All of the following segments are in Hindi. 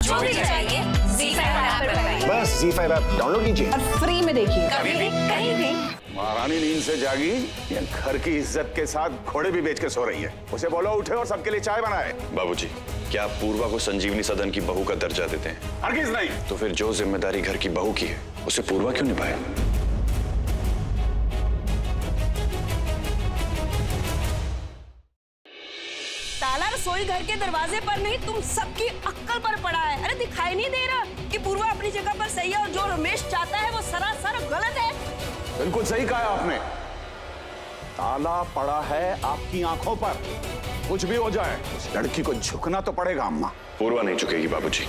जो भी चाहिए ZEE5 ऐप पर पाइए। बस ZEE5 ऐप डाउनलोड कीजिए और फ्री में देखिए, कभी भी कहीं भी। महारानी नींद से जागी या घर की इज्जत के साथ घोड़े भी बेच के सो रही है। उसे बोलो उठे और सबके लिए चाय बनाए। बाबूजी, क्या आप पूर्वा को संजीवनी सदन की बहू का दर्जा देते हैं? हरगिज नहीं। तो फिर जो जिम्मेदारी घर की बहू की है उसे पूर्वा क्यों निभाए? ताला रसोई घर के दरवाजे पर नहीं, तुम सबकी अक्ल पर पड़ा है। अरे दिखाई नहीं दे रहा कि पूर्वा अपनी जगह पर सही है और जो रमेश चाहता है वो सरासर गलत है। बिल्कुल सही कहा आपने। ताला पड़ा है आपकी आंखों पर। कुछ भी हो जाए उस लड़की को झुकना तो पड़ेगा अम्मा। पूर्वा नहीं झुकेगी बाबूजी।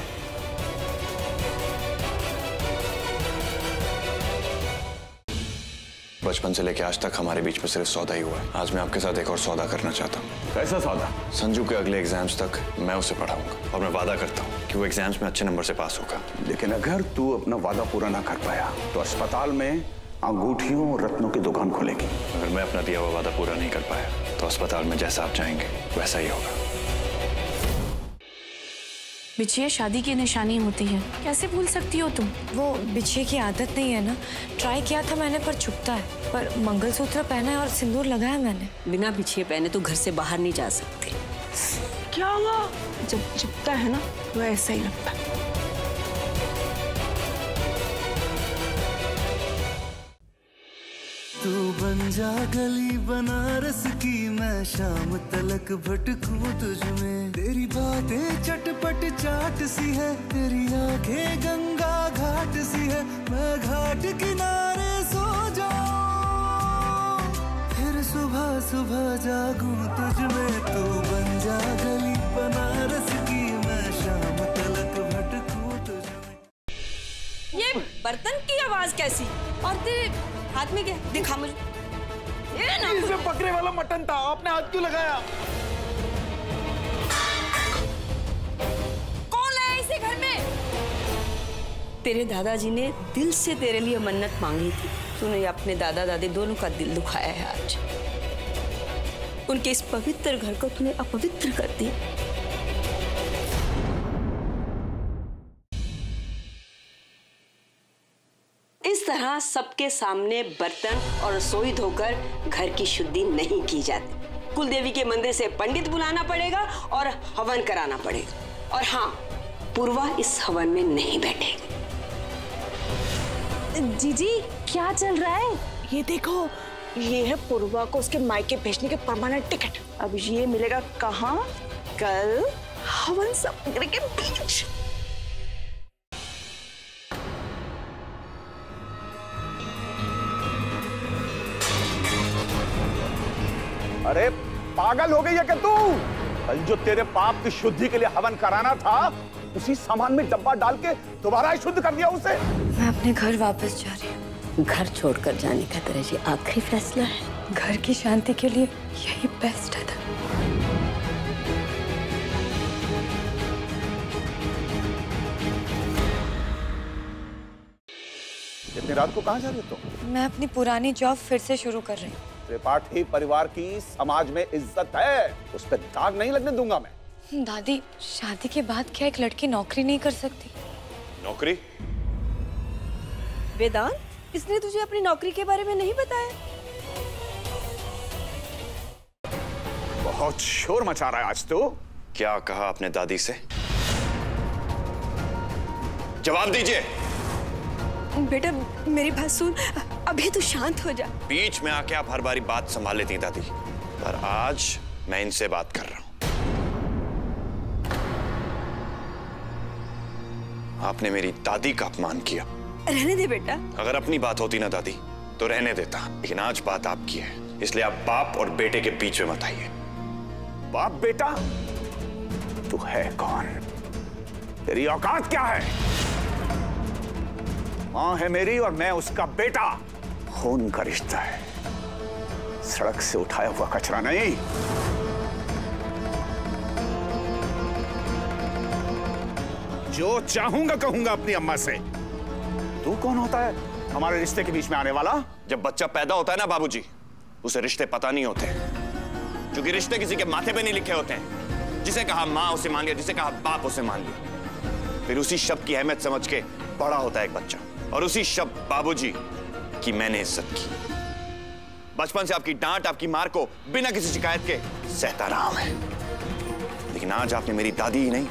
बचपन से लेकर आज तक हमारे बीच में सिर्फ सौदा ही हुआ है। आज मैं आपके साथ एक और सौदा करना चाहता हूँ। कैसा सौदा? संजू के अगले एग्जाम्स तक मैं उसे पढ़ाऊंगा और मैं वादा करता हूँ कि वो एग्जाम्स में अच्छे नंबर से पास होगा। लेकिन अगर तू अपना वादा पूरा ना कर पाया तो अस्पताल में अंगूठियों और रत्नों की दुकान खोलेगी। अगर मैं अपना दिया हुआ वादा पूरा नहीं कर पाया तो अस्पताल में जैसा आप चाहेंगे वैसा ही होगा। बिछिया शादी की निशानी होती है, कैसे भूल सकती हो तुम? वो बिछिए की आदत नहीं है ना। ट्राई किया था मैंने पर चुभता है। पर मंगलसूत्र पहना है और सिंदूर लगाया मैंने। बिना बिछिए पहने तो घर से बाहर नहीं जा सकती। क्या हुआ? जब चुभता है ना वो ऐसा ही लगता है। तू बन जा गली बनारस की, मैं शाम तलक भटकूं तुझ में। तेरी बातें चटपट चाट सी है, तेरी आंखें गंगा घाट सी है। मैं घाट किनारे सो जाऊं, फिर सुबह सुबह जागूं तुझ में। तू बन जा गली बनारस की, मैं शाम तलक भटकूं तुझ में। ये बर्तन की आवाज कैसी? और तेरे हाथ में क्या? दिखा मुझे। ये ना इसमें बकरे वाला मटन था, आपने हाथ क्यों लगाया? कौन लाया इसे घर में? तेरे दादाजी ने दिल से तेरे लिए मन्नत मांगी थी। तूने अपने दादा दादी दोनों का दिल दुखाया है आज। उनके इस पवित्र घर को तूने अपवित्र कर दिया। इस तरह सबके सामने बर्तन और रसोई धोकर घर की शुद्धि नहीं की जाती। कुलदेवी के मंदिर से पंडित बुलाना पड़ेगा और हवन कराना पड़ेगा। और हाँ, पूर्वा इस हवन में नहीं बैठेगी। जीजी क्या चल रहा है? ये देखो, ये है पूर्वा को उसके मायके भेजने के परमानेंट टिकट। अब ये मिलेगा कहाँ? कल हवन सामग्री के बीच। अरे पागल हो गई है क्या तू? कल जो तेरे पाप की शुद्धि के लिए हवन कराना था उसी सामान में डब्बा डाल के दोबारा शुद्ध कर दिया उसे। मैं अपने घर वापस जा रही हूँ। घर छोड़कर जाने का तेरा ये आखिरी फैसला है? घर की शांति के लिए यही बेस्ट है। इतनी रात को कहाँ जा रही हो तुम? मैं अपनी पुरानी जॉब फिर से शुरू कर रही हूँ। त्रिपाठी परिवार की समाज में इज्जत है, उस पर दाग नहीं लगने दूंगा मैं। दादी, शादी के बाद क्या एक लड़की नौकरी नहीं कर सकती? नौकरी? वेदांत, इसने तुझे अपनी नौकरी के बारे में नहीं बताया? बहुत शोर मचा रहा है आज तो। क्या कहा आपने दादी से? जवाब दीजिए। बेटा मेरी बात सुन, अभी तू शांत हो जा। बीच में आके आप हर बारी बात संभाल लेती दादी, पर आज मैं इनसे बात कर रहा हूं। आपने मेरी दादी का अपमान किया। रहने दे बेटा। अगर अपनी बात होती ना दादी तो रहने देता, लेकिन आज बात आपकी है, इसलिए आप बाप और बेटे के बीच में मत आइए। बाप बेटा? तू है कौन? तेरी औकात क्या है? मां है मेरी और मैं उसका बेटा। खून का रिश्ता है, सड़क से उठाया हुआ कचरा नहीं। जो चाहूंगा कहूंगा अपनी अम्मा से। तू कौन होता है हमारे रिश्ते के बीच में आने वाला? जब बच्चा पैदा होता है ना बाबूजी, उसे रिश्ते पता नहीं होते, क्योंकि रिश्ते किसी के माथे पे नहीं लिखे होते हैं। जिसे कहा माँ उसे मान लिया, जिसे कहा बाप उसे मान लिया। फिर उसी शब्द की अहमियत समझ के बड़ा होता है एक बच्चा, और उसी शब्द बाबूजी की मैंने इज्जत की। बचपन से आपकी डांट, आपकी मार को बिना किसी शिकायत के सहता रहा मैं, लेकिन आज आपने मेरी दादी ही नहीं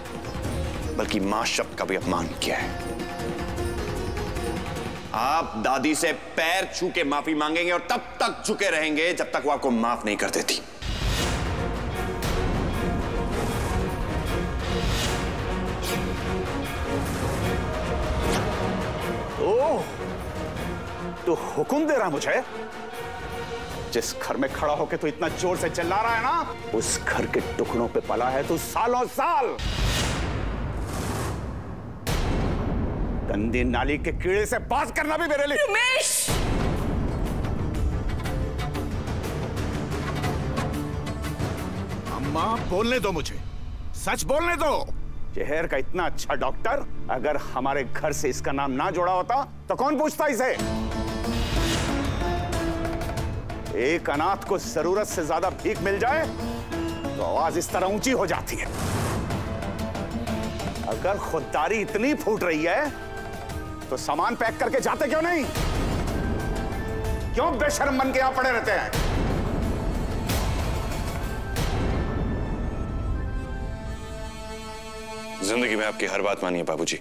बल्कि मां शब्द का भी अपमान किया है। आप दादी से पैर छू के माफी मांगेंगे और तब तक झुके रहेंगे जब तक वो आपको माफ नहीं कर देती। ओह, तू हुक्म दे रहा मुझे? जिस घर में खड़ा होके तू इतना जोर से चिल्ला रहा है ना, उस घर के टुकड़ों पे पला है तू सालों साल। गंदी नाली के कीड़े से बात करना भी मेरे लिए। उमेश! अम्मा बोलने दो मुझे, सच बोलने दो। शहर का इतना अच्छा डॉक्टर अगर हमारे घर से इसका नाम ना जोड़ा होता तो कौन पूछता इसे? एक अनाथ को जरूरत से ज्यादा भीख मिल जाए तो आवाज इस तरह ऊंची हो जाती है। अगर खुददारी इतनी फूट रही है तो सामान पैक करके जाते क्यों नहीं? क्यों बेशर्म बन के यहां पड़े रहते हैं? जिंदगी में आपकी हर बात मानी है बाबूजी,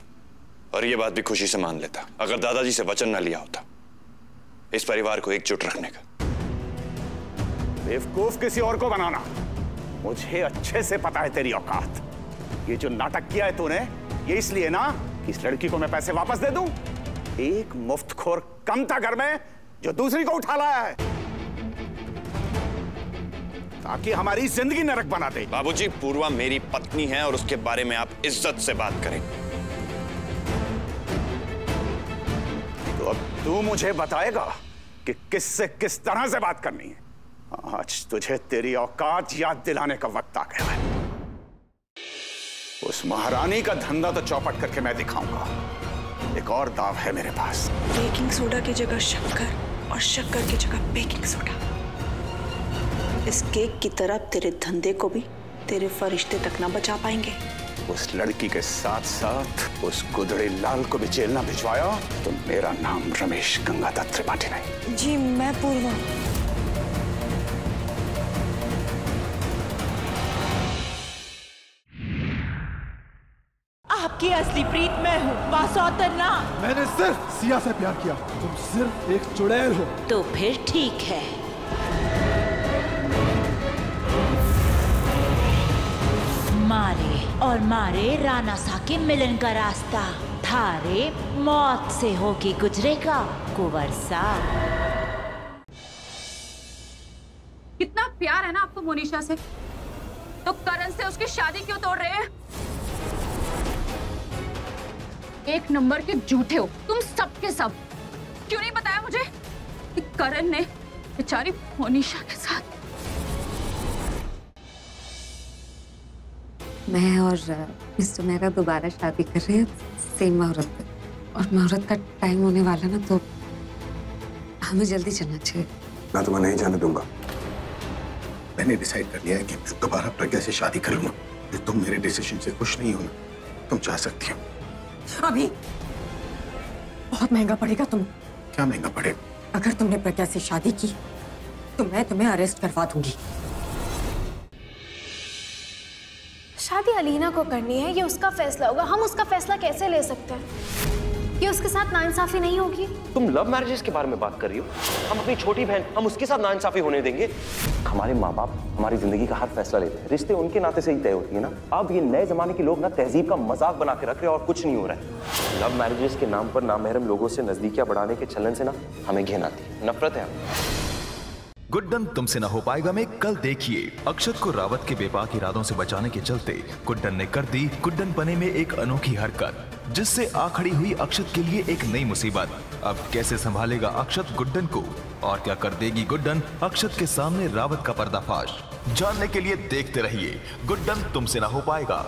और ये बात भी खुशी से मान लेता अगर दादाजी से वचन ना लिया होता इस परिवार को एकजुट रखने का। बेवकूफ किसी और को बनाना, मुझे अच्छे से पता है तेरी औकात। ये जो नाटक किया है तूने, ये इसलिए ना कि इस लड़की को मैं पैसे वापस दे दूं। एक मुफ्तखोर कम था घर में जो दूसरी को उठा लाया है ताकि हमारी जिंदगी नरक बना दे। बाबूजी, पूर्वा मेरी पत्नी है और उसके बारे में आप इज्जत से बात करें। तो अब तू मुझे बताएगा कि किससे किस तरह से बात करनी है। आज तुझे तेरी औकात याद दिलाने का वक्त आ गया है। उस महारानी का धंधा तो चौपट करके मैं दिखाऊंगा। एक और दाव है मेरे पास। बेकिंग सोडा की जगह शक्कर और शक्कर की जगह बेकिंग सोडा। इस केक की तरह तेरे धंधे को भी तेरे फरिश्ते तक ना बचा पाएंगे। उस लड़की के साथ साथ उस गुदड़े लाल को भी जेल ना भिजवाया तो मेरा नाम रमेश गंगाधर त्रिपाठी नहीं। जी मैं पूर्वा। आपकी असली प्रीत मैं हूँ, वासौतन ना। मैंने सिर्फ सिया से प्यार किया, तुम सिर्फ एक चुड़ैल हो। तो फिर ठीक है। मारे और मारे राणा सा के मिलन का रास्ता, थारे मौत से होके गुजरेगा कुंवर सा। कितना प्यार है ना आपको मोनिशा से, तो करण से उसकी शादी क्यों तोड़ रहे हैं? एक नंबर के झूठे हो तुम सब के सब। क्यों नहीं बताया मुझे कि करण ने बेचारी मोनिशा के साथ। मैं और मिस्टर मेहरा दोबारा शादी कर रहे हैं सेम मुहूर्त पे, और मुहूर्त का टाइम होने वाला ना, तो हमें जल्दी चलना चाहिए। मैं तुम्हें नहीं जाने दूंगा। मैंने डिसाइड कर लिया है कि मैं दोबारा प्रज्ञा से शादी करूंगा। यदि तुम मेरे डिसीजन से खुश नहीं हो ना, तुम जा सकती हो। अभी बहुत महंगा पड़ेगा तुम्हें। क्या महंगा पड़ेगा? अगर तुमने प्रज्ञा से शादी की तो मैं तुम्हें अरेस्ट करवा दूंगी। शादी अलीना को करनी है, ये उसका फैसला होगा। हम उसका फैसला कैसे ले सकते हैं? ये उसके साथ नाइंसाफी नहीं होगी। तुम लव मैरिजेस के बारे में बात कर रही हो? हम अपनी छोटी बहन, हम उसके साथ नाइंसाफी होने देंगे? हमारे माँ बाप हमारी जिंदगी का हर फैसला लेते हैं, रिश्ते उनके नाते से ही तय होती है ना। अब ये नए जमाने के लोग ना तहजीब का मजाक बना के रख रहे हैं और कुछ नहीं हो रहा है। लव मैरिजेस के नाम पर नामहरम लोगों से नजदीकियां बढ़ाने के चलन से ना हमें घिन आती है, नफरत है हमें। गुड्डन तुमसे ना हो पाएगा में कल देखिए अक्षत को रावत के बेपाक इरादों से बचाने के चलते गुड्डन ने कर दी गुड्डन पने में एक अनोखी हरकत, जिससे आ खड़ी हुई अक्षत के लिए एक नई मुसीबत। अब कैसे संभालेगा अक्षत गुड्डन को, और क्या कर देगी गुड्डन अक्षत के सामने रावत का पर्दाफाश? जानने के लिए देखते रहिए गुड्डन तुमसे ना हो पाएगा।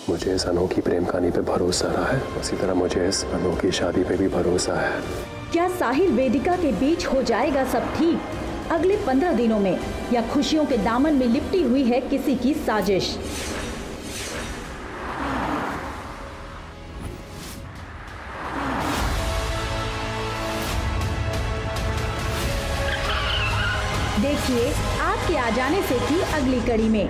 मुझे इस अनोखी प्रेम कहानी पे भरोसा रहा है, उसी तरह मुझे इस अनोखी शादी पे भी भरोसा है। क्या साहिल वेदिका के बीच हो जाएगा सब ठीक अगले 15 दिनों में, या खुशियों के दामन में लिपटी हुई है किसी की साजिश? देखिए आपके आ जाने से की अगली कड़ी में।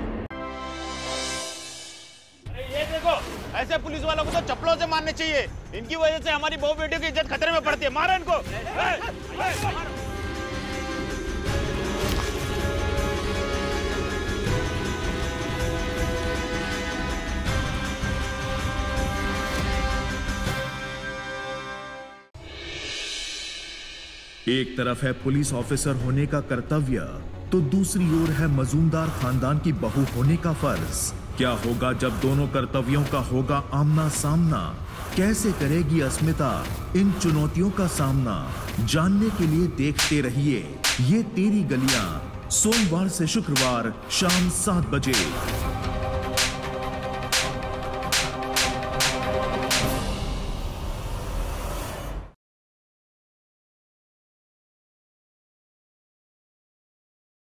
ये देखो, ऐसे पुलिस वालों को तो चप्पलों से मारने चाहिए। इनकी वजह से हमारी बहू बेटियों की इज्जत खतरे में पड़ती है। मारो इनको। एक तरफ है पुलिस ऑफिसर होने का कर्तव्य, तो दूसरी ओर है मजूमदार खानदान की बहू होने का फर्ज। क्या होगा जब दोनों कर्तव्यों का होगा आमना सामना? कैसे करेगी अस्मिता इन चुनौतियों का सामना? जानने के लिए देखते रहिए ये तेरी गलियां, सोमवार से शुक्रवार शाम 7 बजे।